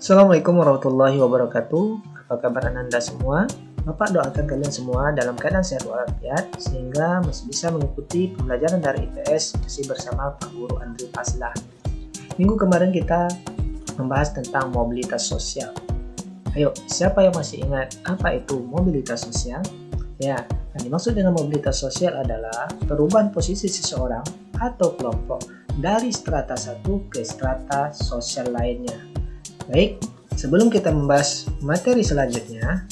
Assalamualaikum warahmatullahi wabarakatuh. Apa kabar Anda semua? Bapak doakan kalian semua dalam keadaan sehat walafiat sehingga masih bisa mengikuti pembelajaran dari IPS masih bersama Pak Guru Andri Paslah. Minggu kemarin kita membahas tentang mobilitas sosial. Ayo, siapa yang masih ingat apa itu mobilitas sosial? Ya, yang dimaksud dengan mobilitas sosial adalah perubahan posisi seseorang atau kelompok dari strata satu ke strata sosial lainnya. Baik, sebelum kita membahas materi selanjutnya,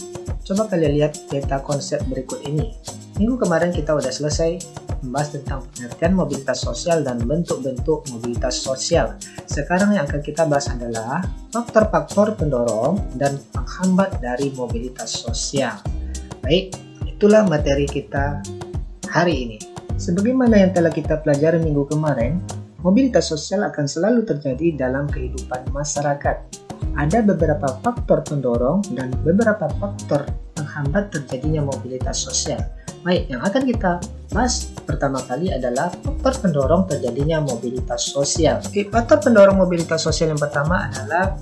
coba kalian lihat peta konsep berikut ini. Minggu kemarin kita udah selesai membahas tentang pengertian mobilitas sosial dan bentuk-bentuk mobilitas sosial. Sekarang yang akan kita bahas adalah faktor-faktor pendorong dan penghambat dari mobilitas sosial. Baik, itulah materi kita hari ini. Sebagaimana yang telah kita pelajari minggu kemarin, mobilitas sosial akan selalu terjadi dalam kehidupan masyarakat. Ada beberapa faktor pendorong dan beberapa faktor penghambat terjadinya mobilitas sosial. Baik, yang akan kita bahas pertama kali adalah faktor pendorong terjadinya mobilitas sosial. Oke, faktor pendorong mobilitas sosial yang pertama adalah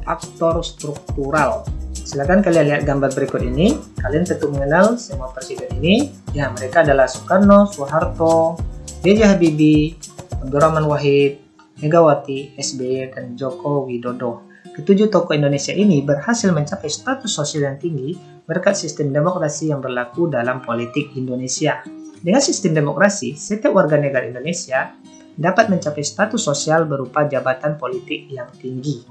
faktor struktural. Silakan kalian lihat gambar berikut ini. Kalian tentu mengenal semua presiden ini. Ya, mereka adalah Soekarno, Soeharto, B.J. Habibie, Abdurrahman Wahid, Megawati, SBY, dan Joko Widodo. Ketujuh tokoh Indonesia ini berhasil mencapai status sosial yang tinggi berkat sistem demokrasi yang berlaku dalam politik Indonesia. Dengan sistem demokrasi, setiap warga negara Indonesia dapat mencapai status sosial berupa jabatan politik yang tinggi.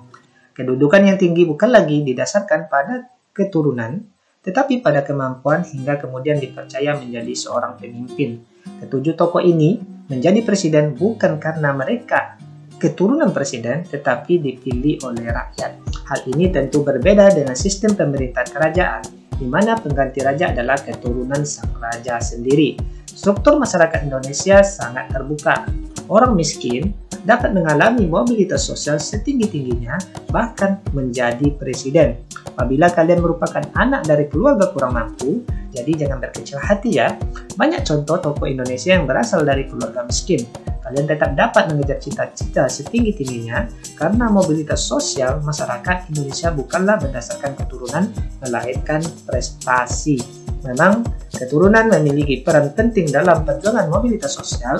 Kedudukan yang tinggi bukan lagi didasarkan pada keturunan, tetapi pada kemampuan hingga kemudian dipercaya menjadi seorang pemimpin. Ketujuh tokoh ini menjadi presiden bukan karena mereka keturunan presiden, tetapi dipilih oleh rakyat. Hal ini tentu berbeda dengan sistem pemerintahan kerajaan, di mana pengganti raja adalah keturunan sang raja sendiri. Struktur masyarakat Indonesia sangat terbuka. Orang miskin dapat mengalami mobilitas sosial setinggi-tingginya, bahkan menjadi presiden. Apabila kalian merupakan anak dari keluarga kurang mampu, jadi jangan berkecil hati ya. Banyak contoh tokoh Indonesia yang berasal dari keluarga miskin. Kalian tetap dapat mengejar cita-cita setinggi-tingginya karena mobilitas sosial masyarakat Indonesia bukanlah berdasarkan keturunan, melainkan prestasi. Memang, keturunan memiliki peran penting dalam perjuangan mobilitas sosial.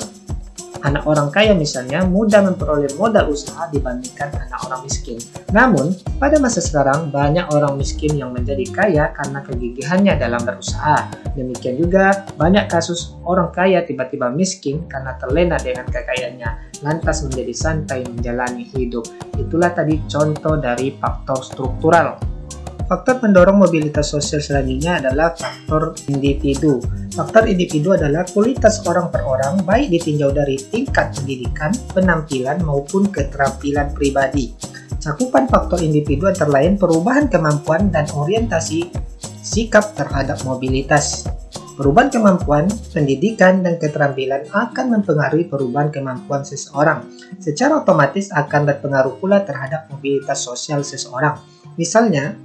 Anak orang kaya misalnya mudah memperoleh modal usaha dibandingkan anak orang miskin. Namun, pada masa sekarang banyak orang miskin yang menjadi kaya karena kegigihannya dalam berusaha. Demikian juga banyak kasus orang kaya tiba-tiba miskin karena terlena dengan kekayaannya, lantas menjadi santai menjalani hidup. Itulah tadi contoh dari faktor struktural. Faktor pendorong mobilitas sosial selanjutnya adalah faktor individu. Faktor individu adalah kualitas orang per orang, baik ditinjau dari tingkat pendidikan, penampilan, maupun keterampilan pribadi. Cakupan faktor individu antara lain perubahan kemampuan dan orientasi sikap terhadap mobilitas. Perubahan kemampuan, pendidikan, dan keterampilan akan mempengaruhi perubahan kemampuan seseorang. Secara otomatis akan berpengaruh pula terhadap mobilitas sosial seseorang. Misalnya,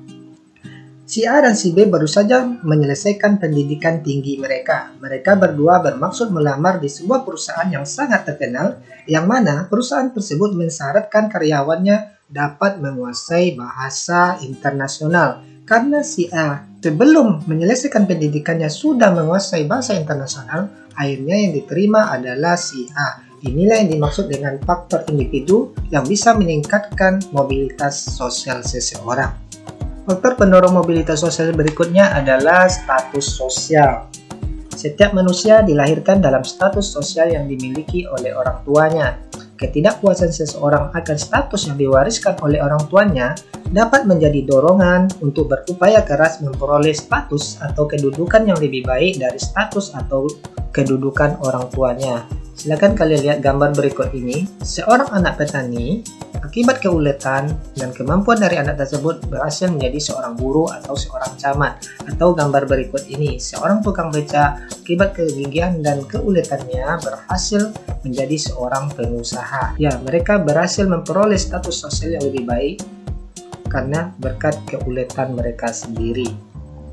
si A dan si B baru saja menyelesaikan pendidikan tinggi mereka. Mereka berdua bermaksud melamar di sebuah perusahaan yang sangat terkenal, yang mana perusahaan tersebut mensyaratkan karyawannya dapat menguasai bahasa internasional. Karena si A sebelum menyelesaikan pendidikannya sudah menguasai bahasa internasional, akhirnya yang diterima adalah si A. Inilah yang dimaksud dengan faktor individu yang bisa meningkatkan mobilitas sosial seseorang. Faktor pendorong mobilitas sosial berikutnya adalah status sosial. Setiap manusia dilahirkan dalam status sosial yang dimiliki oleh orang tuanya. Ketidakpuasan seseorang akan status yang diwariskan oleh orang tuanya dapat menjadi dorongan untuk berupaya keras memperoleh status atau kedudukan yang lebih baik dari status atau kedudukan orang tuanya. Silakan kalian lihat gambar berikut ini. Seorang anak petani, akibat keuletan dan kemampuan dari anak tersebut berhasil menjadi seorang guru atau seorang camat. Atau gambar berikut ini, seorang tukang beca, akibat kegigihan dan keuletannya berhasil menjadi seorang pengusaha. Ya, mereka berhasil memperoleh status sosial yang lebih baik karena berkat keuletan mereka sendiri.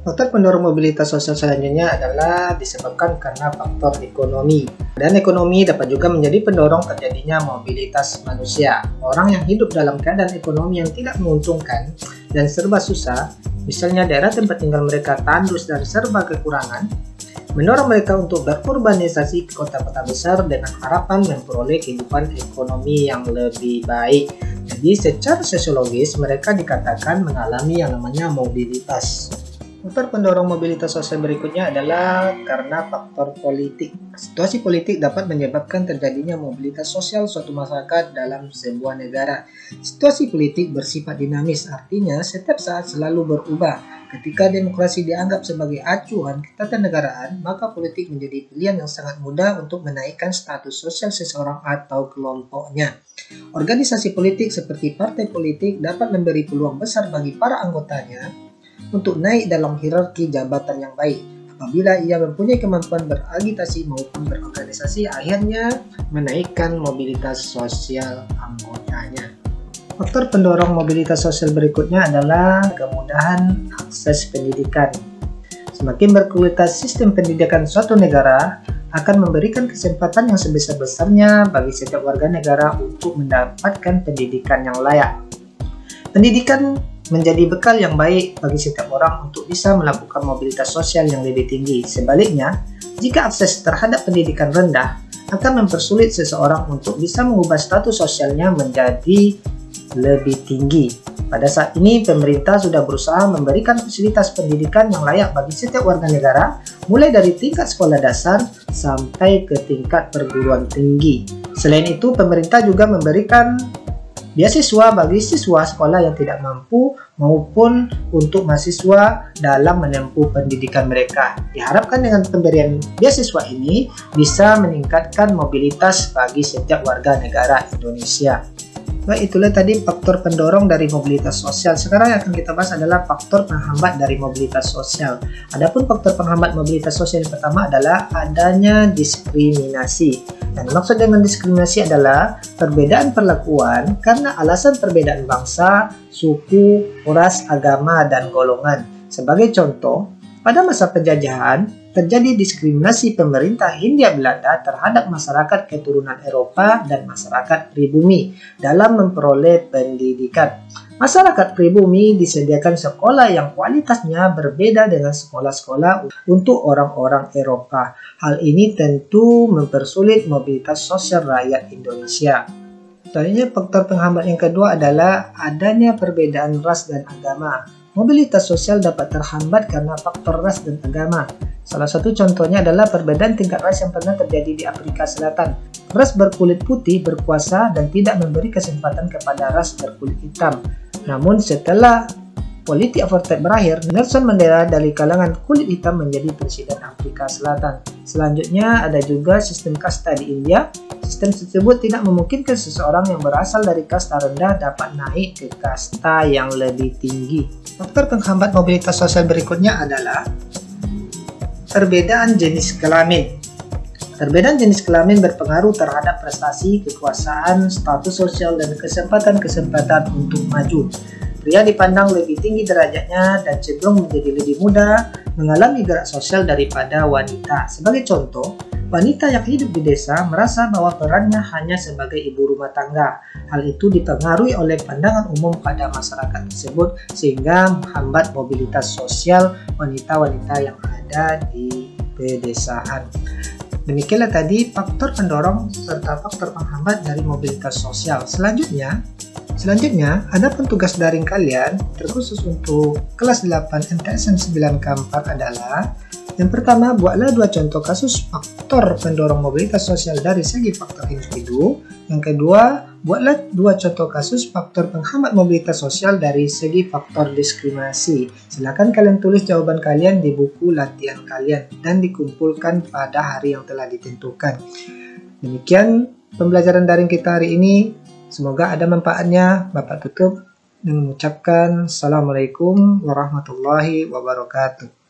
Faktor pendorong mobilitas sosial selanjutnya adalah disebabkan karena faktor ekonomi. Dan ekonomi dapat juga menjadi pendorong terjadinya mobilitas manusia. Orang yang hidup dalam keadaan ekonomi yang tidak menguntungkan dan serba susah, misalnya daerah tempat tinggal mereka tandus dan serba kekurangan, mendorong mereka untuk berurbanisasi ke kota-kota besar dengan harapan memperoleh kehidupan ekonomi yang lebih baik. Jadi secara sosiologis mereka dikatakan mengalami yang namanya mobilitas. Faktor pendorong mobilitas sosial berikutnya adalah karena faktor politik. Situasi politik dapat menyebabkan terjadinya mobilitas sosial suatu masyarakat dalam sebuah negara. Situasi politik bersifat dinamis, artinya setiap saat selalu berubah. Ketika demokrasi dianggap sebagai acuan ketatanegaraan, maka politik menjadi pilihan yang sangat mudah untuk menaikkan status sosial seseorang atau kelompoknya. Organisasi politik seperti partai politik dapat memberi peluang besar bagi para anggotanya untuk naik dalam hierarki jabatan yang baik. Apabila ia mempunyai kemampuan beragitasi maupun berorganisasi, akhirnya menaikkan mobilitas sosial anggotanya. Faktor pendorong mobilitas sosial berikutnya adalah kemudahan akses pendidikan. Semakin berkualitas sistem pendidikan suatu negara akan memberikan kesempatan yang sebesar-besarnya bagi setiap warga negara untuk mendapatkan pendidikan yang layak. Pendidikan menjadi bekal yang baik bagi setiap orang untuk bisa melakukan mobilitas sosial yang lebih tinggi. Sebaliknya, jika akses terhadap pendidikan rendah, akan mempersulit seseorang untuk bisa mengubah status sosialnya menjadi lebih tinggi. Pada saat ini, pemerintah sudah berusaha memberikan fasilitas pendidikan yang layak bagi setiap warga negara, mulai dari tingkat sekolah dasar sampai ke tingkat perguruan tinggi. Selain itu, pemerintah juga memberikan beasiswa bagi siswa sekolah yang tidak mampu maupun untuk mahasiswa dalam menempuh pendidikan mereka. Diharapkan dengan pemberian beasiswa ini bisa meningkatkan mobilitas bagi setiap warga negara Indonesia. Baik, itulah tadi faktor pendorong dari mobilitas sosial. Sekarang yang akan kita bahas adalah faktor penghambat dari mobilitas sosial. Adapun faktor penghambat mobilitas sosial yang pertama adalah adanya diskriminasi. Dan maksud dengan diskriminasi adalah perbedaan perlakuan karena alasan perbedaan bangsa, suku, ras, agama, dan golongan. Sebagai contoh, pada masa penjajahan, terjadi diskriminasi pemerintah Hindia Belanda terhadap masyarakat keturunan Eropa dan masyarakat pribumi dalam memperoleh pendidikan. Masyarakat pribumi disediakan sekolah yang kualitasnya berbeda dengan sekolah-sekolah untuk orang-orang Eropa. Hal ini tentu mempersulit mobilitas sosial rakyat Indonesia. Selanjutnya, faktor penghambat yang kedua adalah adanya perbedaan ras dan agama. Mobilitas sosial dapat terhambat karena faktor ras dan agama. Salah satu contohnya adalah perbedaan tingkat ras yang pernah terjadi di Afrika Selatan. Ras berkulit putih berkuasa dan tidak memberi kesempatan kepada ras berkulit hitam. Namun setelah politik apartheid berakhir, Nelson Mandela dari kalangan kulit hitam menjadi presiden Afrika Selatan. Selanjutnya ada juga sistem kasta di India. Sistem tersebut tidak memungkinkan seseorang yang berasal dari kasta rendah dapat naik ke kasta yang lebih tinggi. Faktor penghambat mobilitas sosial berikutnya adalah perbedaan jenis kelamin. Perbedaan jenis kelamin berpengaruh terhadap prestasi, kekuasaan, status sosial, dan kesempatan-kesempatan untuk maju. Pria dipandang lebih tinggi derajatnya dan cenderung menjadi lebih mudah mengalami gerak sosial daripada wanita. Sebagai contoh, wanita yang hidup di desa merasa bahwa perannya hanya sebagai ibu rumah tangga. Hal itu dipengaruhi oleh pandangan umum pada masyarakat tersebut sehingga menghambat mobilitas sosial wanita-wanita yang ada di pedesaan. Demikianlah tadi faktor pendorong serta faktor penghambat dari mobilitas sosial. Selanjutnya, adapun tugas daring kalian terkhusus untuk kelas 8 MTSN 9 K4 adalah yang pertama, buatlah 2 contoh kasus faktor pendorong mobilitas sosial dari segi faktor individu. Yang kedua, buatlah 2 contoh kasus faktor penghambat mobilitas sosial dari segi faktor diskriminasi. Silakan kalian tulis jawaban kalian di buku latihan kalian dan dikumpulkan pada hari yang telah ditentukan. Demikian pembelajaran daring kita hari ini. Semoga ada manfaatnya. Bapak tutup dengan mengucapkan Assalamualaikum warahmatullahi wabarakatuh.